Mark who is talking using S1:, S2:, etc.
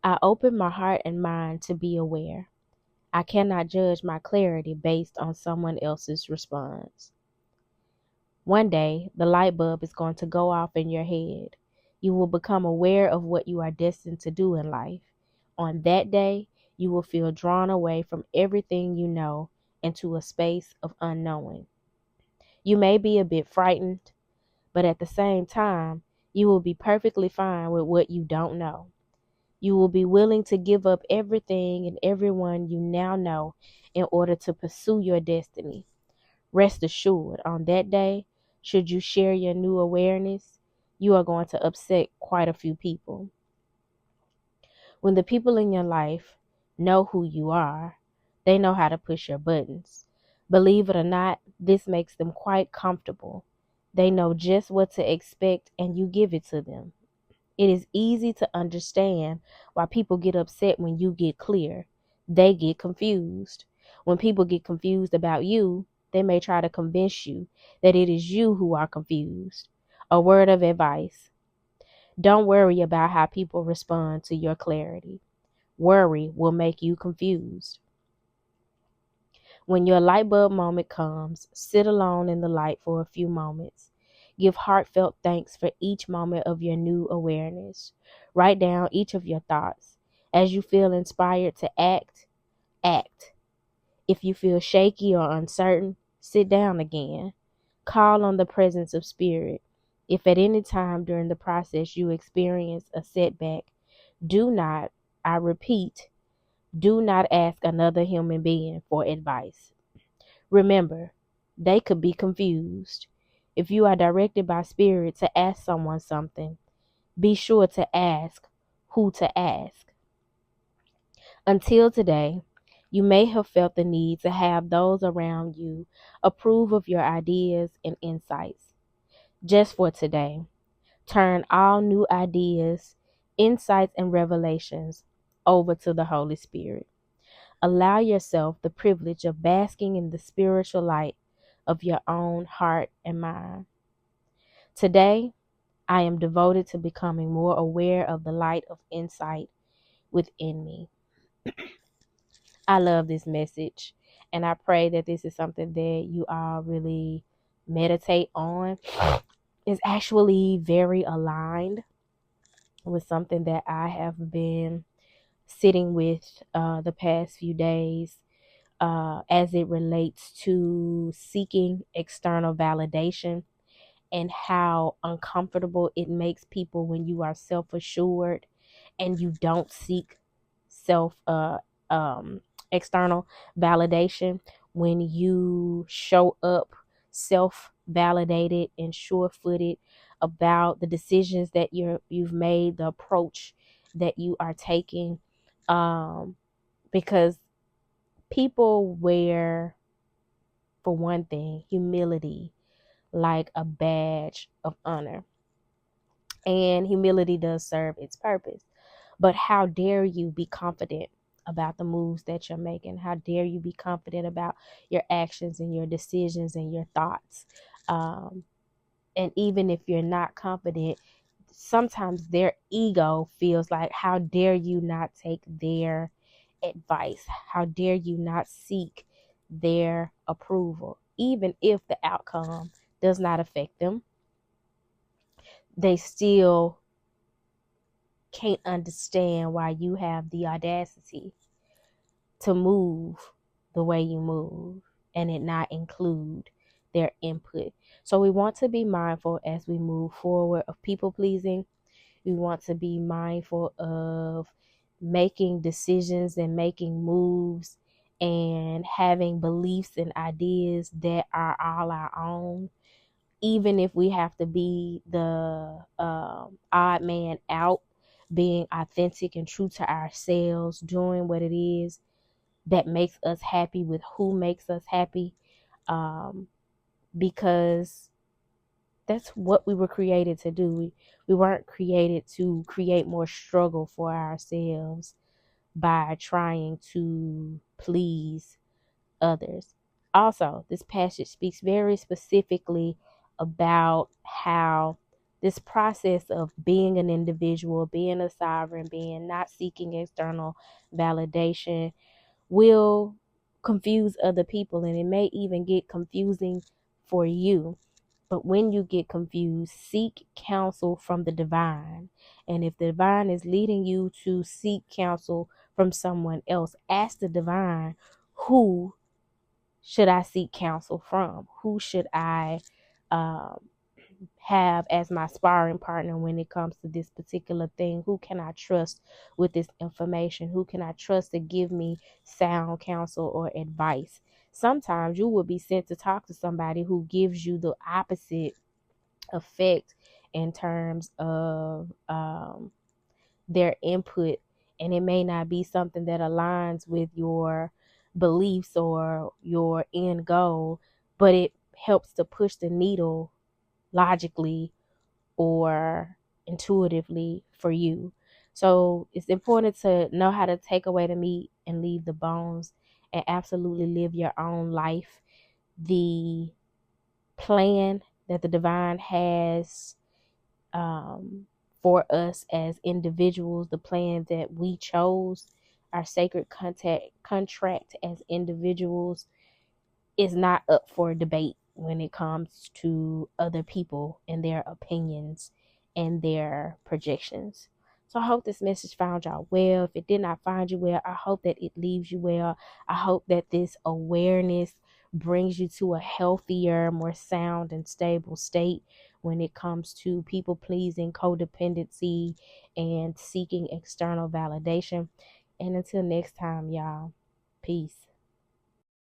S1: I open my heart and mind to be aware. I cannot judge my clarity based on someone else's response. One day, the light bulb is going to go off in your head. You will become aware of what you are destined to do in life. On that day, you will feel drawn away from everything you know into a space of unknowing. You may be a bit frightened, but at the same time, you will be perfectly fine with what you don't know. You will be willing to give up everything and everyone you now know in order to pursue your destiny. Rest assured, on that day, should you share your new awareness, you are going to upset quite a few people. When the people in your life know who you are, they know how to push your buttons. Believe it or not, this makes them quite comfortable. They know just what to expect and you give it to them. It is easy to understand why people get upset when you get clear. They get confused. When people get confused about you, they may try to convince you that it is you who are confused. A word of advice: don't worry about how people respond to your clarity. Worry will make you confused. When your light bulb moment comes, sit alone in the light for a few moments. Give heartfelt thanks for each moment of your new awareness. Write down each of your thoughts. As you feel inspired to act, act. If you feel shaky or uncertain, sit down again. Call on the presence of spirit. If at any time during the process you experience a setback, do not, I repeat, do not ask another human being for advice. Remember, they could be confused. If you are directed by spirit to ask someone something, be sure to ask who to ask. Until today, you may have felt the need to have those around you approve of your ideas and insights. Just for today, turn all new ideas, insights, and revelations over to the Holy Spirit. Allow yourself the privilege of basking in the spiritual light of your own heart and mind. Today, I am devoted to becoming more aware of the light of insight within me. I love this message, and I pray that this is something that you all really meditate on. It's actually very aligned with something that I have been sitting with the past few days as it relates to seeking external validation and how uncomfortable it makes people when you are self-assured and you don't seek self external validation. When you show up self-validated and sure-footed about the decisions that you've made, the approach that you are taking, because people wear, for one thing, humility like a badge of honor. And humility does serve its purpose. But how dare you be confident about the moves that you're making? How dare you be confident about your actions and your decisions and your thoughts? And even if you're not confident, sometimes their ego feels like, how dare you not take their advice? How dare you not seek their approval? Even if the outcome does not affect them, they still can't understand why you have the audacity to move the way you move and it not include their input. So we want to be mindful as we move forward of people pleasing. We want to be mindful of making decisions and making moves and having beliefs and ideas that are all our own. Even if we have to be the odd man out, being authentic and true to ourselves, doing what it is that makes us happy with who makes us happy, because that's what we were created to do. We weren't created to create more struggle for ourselves by trying to please others. Also, this passage speaks very specifically about how This process of being an individual, being a sovereign, being not seeking external validation will confuse other people, and it may even get confusing for you. But when you get confused, seek counsel from the divine. And if the divine is leading you to seek counsel from someone else, ask the divine, who should I seek counsel from? Who should I um, have as my sparring partner when it comes to this particular thing? Who can I trust with this information? Who can I trust to give me sound counsel or advice? Sometimes you will be sent to talk to somebody who gives you the opposite effect in terms of their input, and it may not be something that aligns with your beliefs or your end goal, but it helps to push the needle logically or intuitively for you. So it's important to know how to take away the meat and leave the bones, and absolutely live your own life. The plan that the divine has um, for us as individuals, the plan that we chose, our sacred contract as individuals, is not up for debate when it comes to other people and their opinions and their projections. So I hope this message found y'all well. If it did not find you well, I hope that it leaves you well. I hope that this awareness brings you to a healthier, more sound and stable state when it comes to people pleasing, codependency, and seeking external validation. And until next time, y'all, peace.